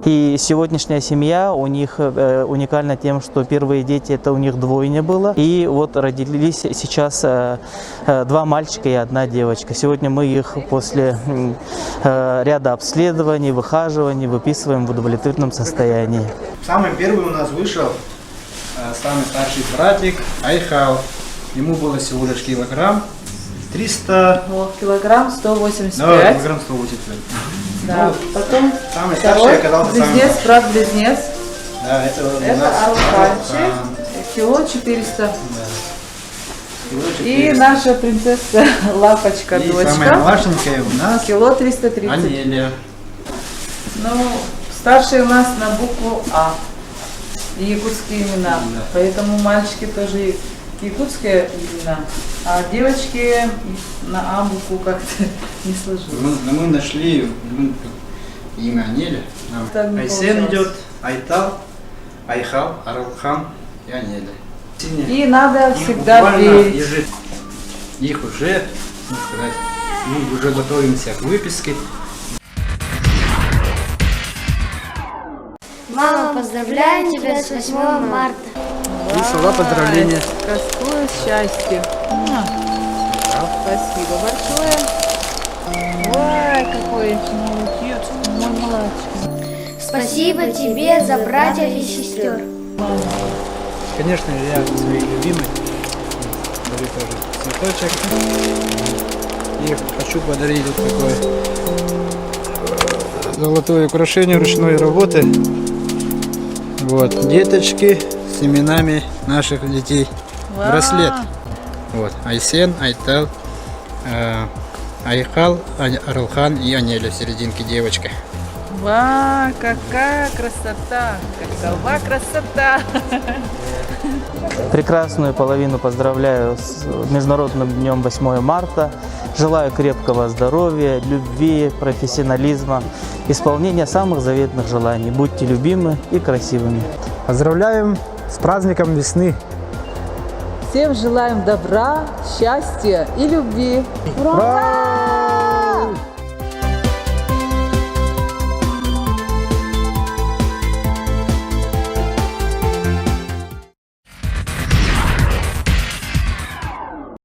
И сегодняшняя семья у них уникальна тем, что первые дети это у них двойня было. И вот родились сейчас 2 мальчика и 1 девочка. Сегодня мы их после ряда обследований, выхаживаний выписываем в удовлетворительном состоянии. Самый первый у нас вышел самый старший братик Айхал. Ему было всего лишь килограмм 300... Килограмм 185. Да, килограмм 185. Да. Потом самый старший оказался близнец, брат-близнец. Да, это Аруханчик. Кило 400. Да. Кило 400. И наша принцесса Лапочка, И дочка. самая младшенькая у нас Кило 330. Анеля. Ну, старший у нас на букву А. Якутские имена. Да. Поэтому мальчики тоже якутские имена. А девочки на А букву как-то не сложилось. Мы нашли имя Анеля. Так не Айсен получалось. идет, Айтал, Айхал, Аралхан и Анеля. И надо Их всегда буквально верить. Их уже, ну, сказать, мы уже готовимся к выписке. Мама, поздравляю тебя с 8 марта. И слова поздравления. Какое счастье. Спасибо большое. Ой, какой молодец, мой младший. Спасибо тебе за братьев и сестер. Конечно, я своих любимых дарю тоже цветочек. И хочу подарить вот такое золотое украшение ручной работы. Вот, деточки с именами наших детей. Браслет. Вот, Айсен, Айтал, Айхал, Аралхан и Анеля в серединке девочка. Ва, какая красота, какова красота. Прекрасную половину поздравляю с Международным днем 8 марта. Желаю крепкого здоровья, любви, профессионализма, исполнения самых заветных желаний. Будьте любимы и красивыми. Поздравляем с праздником весны! Всем желаем добра, счастья и любви. Ура!